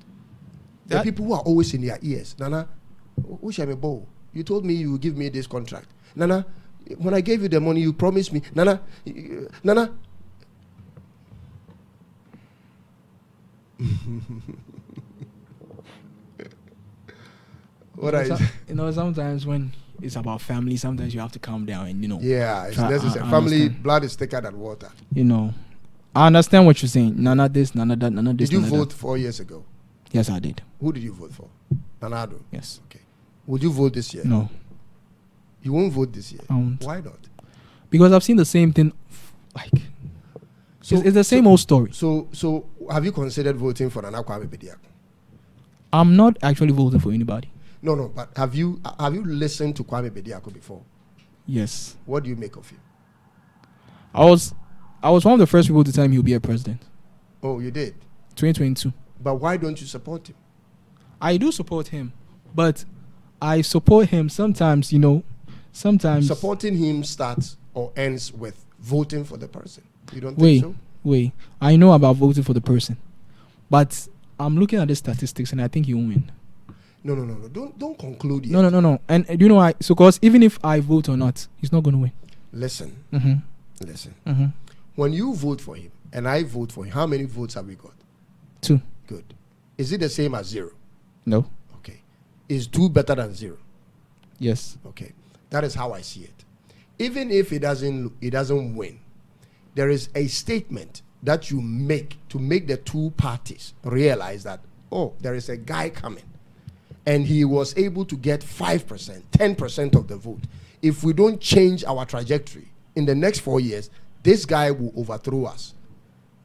There are people who are always in their ears. Nana, who shall me bow? You told me you would give me this contract. Nana, when I gave you the money, you promised me. Nana. What are you? Sometimes when it's about family, sometimes you have to calm down and Yeah, it's necessary. Family blood is thicker than water. I understand what you're saying. None of this, none of that, none of this. Did you vote 4 years ago? Yes, I did. Who did you vote for? Akufo-Addo? Yes. Okay. Would you vote this year? No. You won't vote this year? I won't. Why not? Because I've seen the same thing. It's the same old story. So have you considered voting for Nana Kwame Bediako? I'm not actually voting for anybody. No, but have you listened to Kwame Bediako before? Yes. What do you make of him? I was one of the first people to tell him he'll be a president. Oh, you did? 2022. But why don't you support him? I do support him, but I support him sometimes, sometimes. Supporting him starts or ends with voting for the person. You don't think so? Wait. I know about voting for the person, but I'm looking at the statistics and I think he won't win. No. Don't conclude yet. No. And you know why? So, because even if I vote or not, he's not going to win. Listen. Listen. Mm-hmm. When you vote for him and I vote for him, how many votes have we got? 2. Good. Is it the same as 0? No. Okay. Is 2 better than 0? Yes. Okay. That is how I see it. Even if it doesn't win, there is a statement that you make to make the two parties realize that, oh, there is a guy coming. And he was able to get 5%, 10% of the vote. If we don't change our trajectory in the next 4 years, this guy will overthrow us.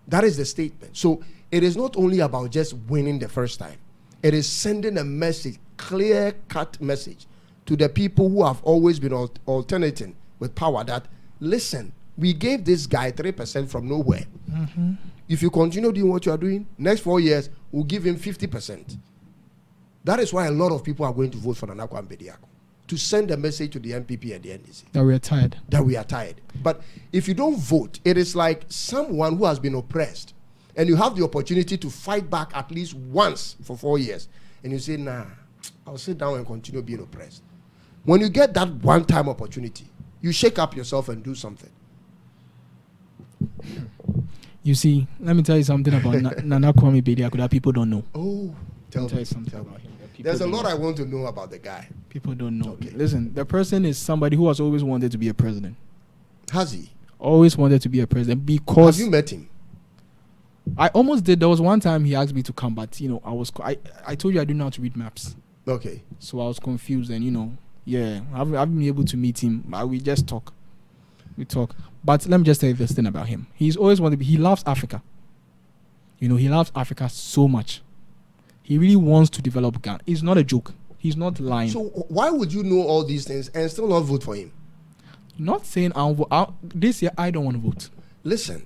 That is the statement. So it is not only about just winning the first time. It is sending a message, clear-cut message to the people who have always been alternating with power that, listen, we gave this guy 3% from nowhere. Mm-hmm. If you continue doing what you are doing, next 4 years, we'll give him 50%. That is why a lot of people are going to vote for Nana Kwame Bediako, to send a message to the MPP and the NDC. That we are tired. That we are tired. But if you don't vote, it is like someone who has been oppressed, and you have the opportunity to fight back at least once for 4 years, and you say, nah, I'll sit down and continue being oppressed. When you get that one-time opportunity, you shake up yourself and do something. You see, let me tell you something about Nana Kwame Bediako that people don't know. Oh, tell me something about him. There's a lot I want to know about the guy. People don't know. Okay. Listen, the person is somebody who has always wanted to be a president. Has he? Always wanted to be a president because... Have you met him? I almost did. There was one time he asked me to come, but I told you I didn't know how to read maps. Okay. So I was confused, and I haven't been able to meet him. We just talk. We talk. But let me just tell you this thing about him. He's always wanted to be. He loves Africa. He loves Africa so much. He really wants to develop Ghana. It's not a joke. He's not lying. So why would you know all these things and still not vote for him? Not saying this year I don't want to vote. Listen.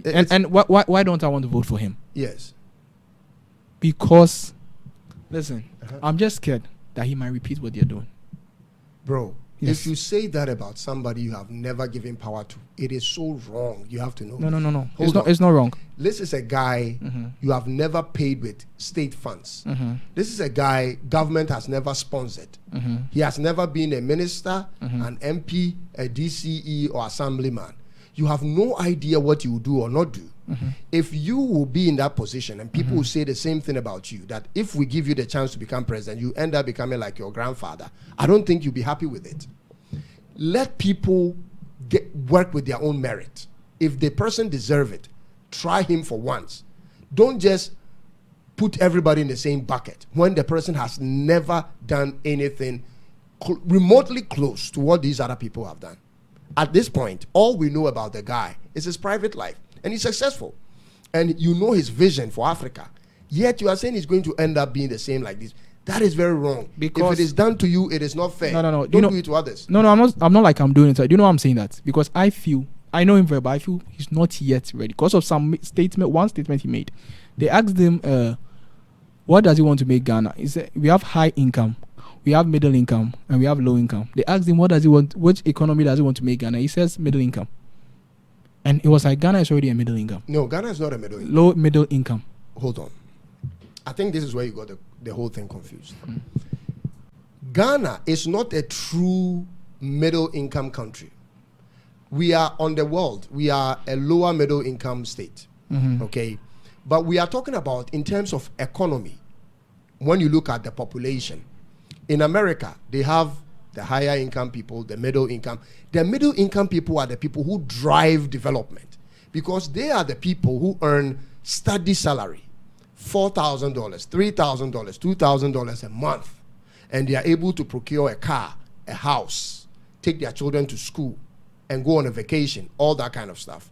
And why don't I want to vote for him? Yes. Because, listen, I'm just scared that he might repeat what they're doing. Bro, yes. If you say that about somebody you have never given power to, it is so wrong. You have to know. No. It's not wrong. This is a guy you have never paid with state funds. This is a guy government has never sponsored. He has never been a minister, an MP, a DCE, or assemblyman. You have no idea what you will do or not do. If you will be in that position and people will say the same thing about you, that if we give you the chance to become president, you end up becoming like your grandfather, I don't think you'll be happy with it. Let people work with their own merit. If the person deserves it, try him for once. Don't just put everybody in the same bucket when the person has never done anything remotely close to what these other people have done. At this point, all we know about the guy is his private life. And he's successful. And you know his vision for Africa. Yet you are saying he's going to end up being the same like this. That is very wrong. Because if it is done to you, it is not fair. No. Don't do it to others. No, I'm not like I'm doing it. Do you know why I'm saying that? Because I know him very well, but I feel he's not yet ready. Because of one statement he made. They asked him, what does he want to make Ghana? He said, we have high income. We have middle income and we have low income. They asked him, what does he want? Which economy does he want to make Ghana? He says middle income. And it was like, Ghana is already a middle income. No, Ghana is not a middle income. Low middle income. Hold on. I think this is where you got the whole thing confused. Ghana is not a true middle income country. We are on the world. We are a lower middle income state. Okay. But we are talking about in terms of economy. When you look at the population, in America, they have the higher income people, the middle income. The middle income people are the people who drive development because they are the people who earn steady salary, $4,000, $3,000, $2,000 a month. And they are able to procure a car, a house, take their children to school, and go on a vacation, all that kind of stuff.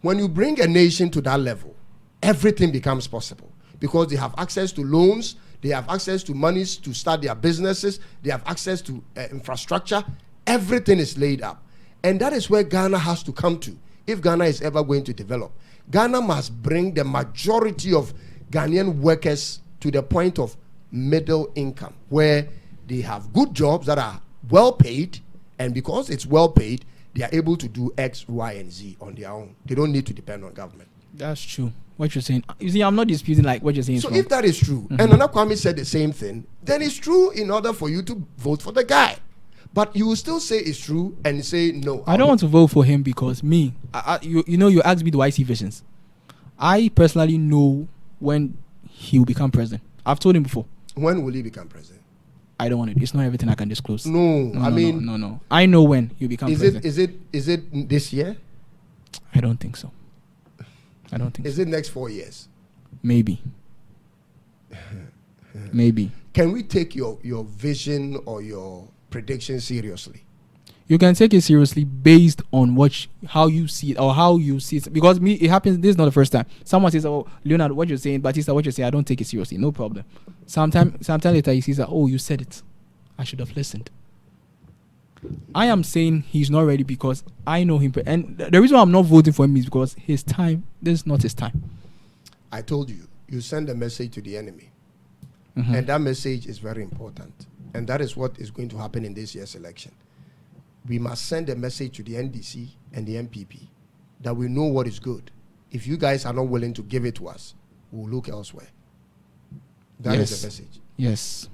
When you bring a nation to that level, everything becomes possible because they have access to loans, they have access to monies to start their businesses, they have access to infrastructure. Everything is laid up. And that is where Ghana has to come to if Ghana is ever going to develop. Ghana must bring the majority of Ghanaian workers to the point of middle income, where they have good jobs that are well paid, and because it's well paid, they are able to do X, Y, and Z on their own. They don't need to depend on government. That's true. What you're saying. You see, I'm not disputing like what you're saying. So if that is true, and Nana Kwame said the same thing, then it's true in order for you to vote for the guy. But you will still say it's true and say no. I don't want to vote for him because me, you asked me do I see visions. I personally know when he will become president. I've told him before. When will he become president? I don't want it. It's not everything I can disclose. No. I know when he'll become president. Is it this year? I don't think so. I don't think Is it next 4 years? Maybe. Maybe. Can we take your vision or your prediction seriously? You can take it seriously based on how you see it or how you see it. Because it happens. This is not the first time. Someone says, "Oh, Leonard, what you're saying, Batista, what you're saying, I don't take it seriously." No problem. Sometime later, he sees that, "Oh, you said it. I should have listened." I am saying he's not ready because I know him, and the reason why I'm not voting for him is because his time. This is not his time. I told you, you send a message to the enemy, and that message is very important, and that is what is going to happen in this year's election. We must send a message to the NDC and the MPP that we know what is good. If you guys are not willing to give it to us, we'll look elsewhere. That is the message. Yes.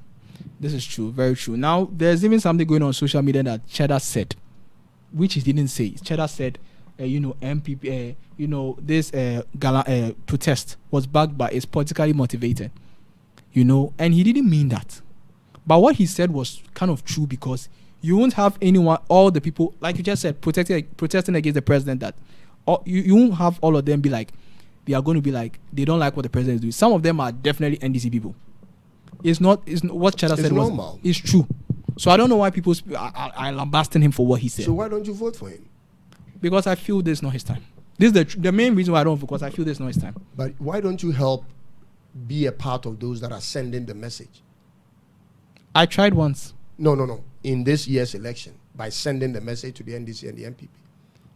This is true. Very true. Now, there's even something going on social media that Cheddar said, which he didn't say. Cheddar said, MPP, this protest was backed by, is politically motivated, and he didn't mean that. But what he said was kind of true because you won't have anyone, all the people, like you just said, protesting against the president, that you won't have all of them be like, they are going to be like, they don't like what the president is doing. Some of them are definitely NDC people. It's not what Cheddar said normal. It's true. So I don't know why people are lambasting him for what he said. So why don't you vote for him? Because I feel this is not his time. This is the main reason why I don't vote, because I feel this is not his time. But why don't you help be a part of those that are sending the message? I tried once. No. In this year's election, by sending the message to the NDC and the MPP.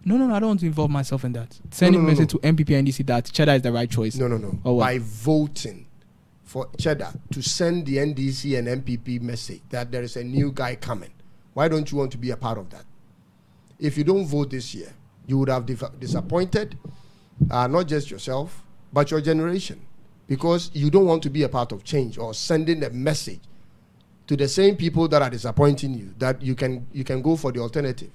No, I don't want to involve myself in that. Sending message to MPP and NDC that Cheddar is the right choice. No. By voting for Cheddar to send the NDC and MPP message that there is a new guy coming. Why don't you want to be a part of that? If you don't vote this year, you would have disappointed not just yourself, but your generation. Because you don't want to be a part of change or sending a message to the same people that are disappointing you, that you can go for the alternative.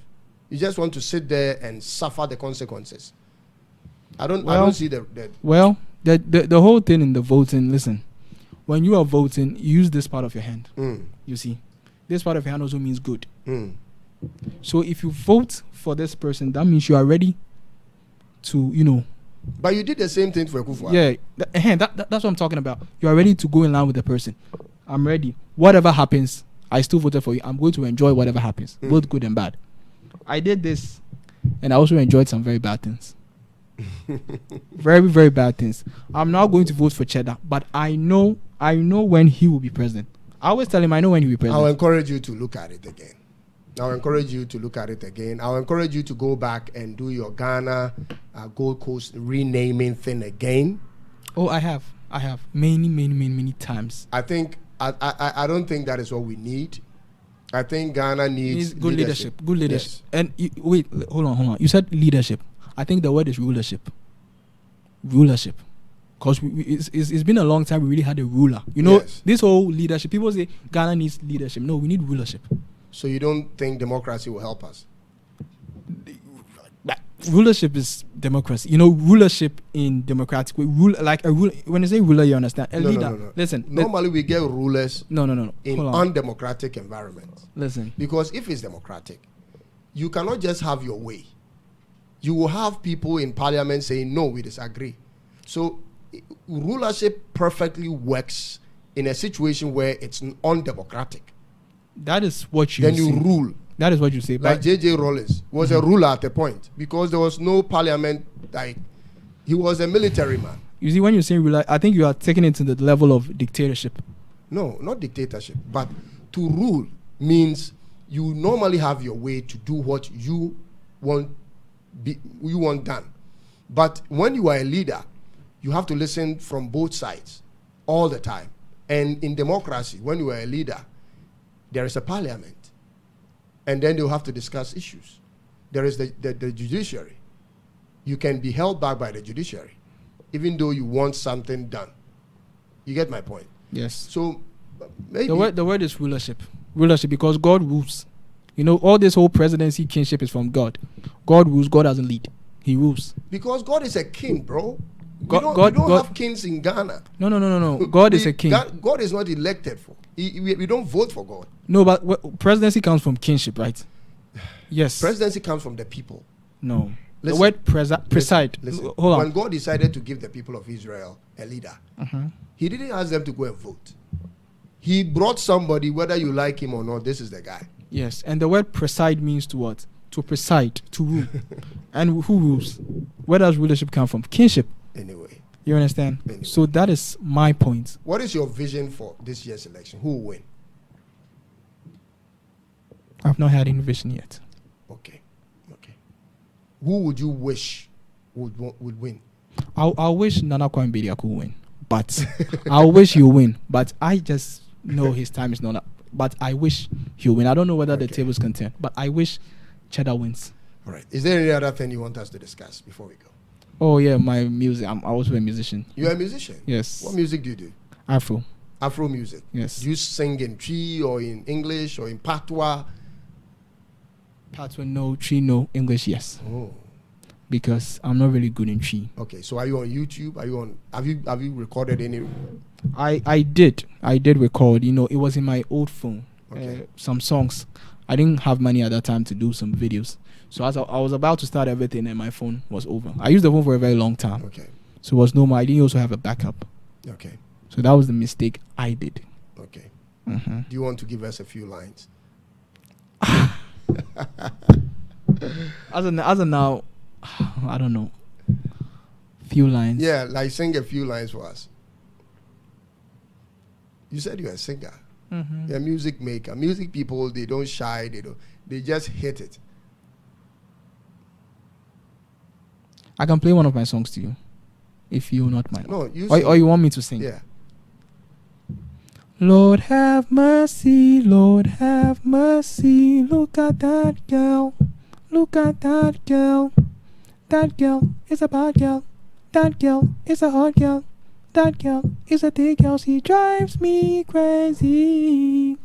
You just want to sit there and suffer the consequences. I don't see the whole thing in the voting. Listen, when you are voting, use this part of your hand. You see, this part of your hand also means good. So if you vote for this person, that means you are ready to, But you did the same thing for Akufo-Addo. Yeah, that's what I'm talking about. You are ready to go in line with the person. I'm ready. Whatever happens, I still voted for you. I'm going to enjoy whatever happens, both good and bad. I did this, and I also enjoyed some very bad things. Very, very bad things. I'm now going to vote for Cheddar, but I know when he will be president. I always tell him I know when he will be president. I'll encourage you to look at it again. I'll encourage you to go back and do your Ghana Gold Coast renaming thing again. Oh, I have many times. I don't think that is what we need. I think Ghana needs good leadership. Good leadership. Yes. And wait, hold on. You said leadership. I think the word is rulership. Rulership. Because it's been a long time we really had a ruler. You know, Yes. this whole leadership, people say Ghana needs leadership. No, we need rulership. So you don't think democracy will help us? Rulership is democracy. You know, rulership in democratic way. When you say ruler, you understand. A leader. No. Listen. Normally we get rulers No. in Hold on. undemocratic environments. Listen. Because if it's democratic, you cannot just have your way. You will have people in parliament saying, no, we disagree. So rulership perfectly works in a situation where it's undemocratic. That is what you Then say. you rule. That is what you say. Like But J.J. Rawlings was a ruler at a point because there was no parliament. Like he was a military man. you see, when you say ruler, I think you are taking it to the level of dictatorship. No, not dictatorship. But to rule means you normally have your way to do what you want done. But when you are a leader, you have to listen from both sides all the time. And in democracy, when you are a leader, there is a parliament. And then they'll have to discuss issues. There is the judiciary. You can be held back by the judiciary, even though you want something done. You get my point? Yes. So maybe The word is rulership. Rulership, because God rules. You know, all this whole presidency, kingship is from God. God rules. God doesn't lead. He rules. because God is a king, bro. God- we don't God- have kings in Ghana. No. God is a king. God is not elected for. We don't vote for God. No, but presidency comes from kingship, right? Yes. Presidency comes from the people. No. Listen, the word preside. Listen, Hold when on. God decided to give the people of Israel a leader, he didn't ask them to go and vote. He brought somebody, whether you like him or not, this is the guy. Yes. And the word preside means to what? To preside, to rule. And who rules? Where does rulership come from? Kingship. Anyway, You understand? Anyway. So that is my point. what is your vision for this year's election? Who will win? I've not had any vision yet. Okay. Who would you wish would win? I wish Nana Kwame could win. But I wish he'll win. But I just know his time is not up. But I wish he'll win. I don't know whether the Okay. tables contain. But I wish Cheddar wins. All right. Is there any other thing you want us to discuss before we go? Oh yeah, my music. I'm also a musician. You're a musician? Yes. What music do you do? Afro. Afro music. Yes. Do you sing in Tree or in English or in Patois? Patois no, Tree no, English yes. Oh. Because I'm not really good in Tree. Okay. So are you on YouTube? Are you on? Have you recorded any? I did record. You know, it was in my old phone. Okay. Some songs. I didn't have money at that time to do some videos. So as I was about to start everything, and my phone was over. I used the phone for a very long time. Okay. So it was no more. I didn't also have a backup. Okay. So that was the mistake I did. Okay. Mm-hmm. Do you want to give us a few lines? As of now, I don't know. Few lines. Yeah, like sing a few lines for us. You said you're a singer. Mm-hmm. You're a music maker. Music people, they don't shy. They just hit it. I can play one of my songs to you, if you not mind. No, you. Or you want me to sing? Yeah. Lord have mercy, Lord have mercy. Look at that girl. Look at that girl. That girl is a bad girl. That girl is a hot girl. That girl is a thick girl. She drives me crazy.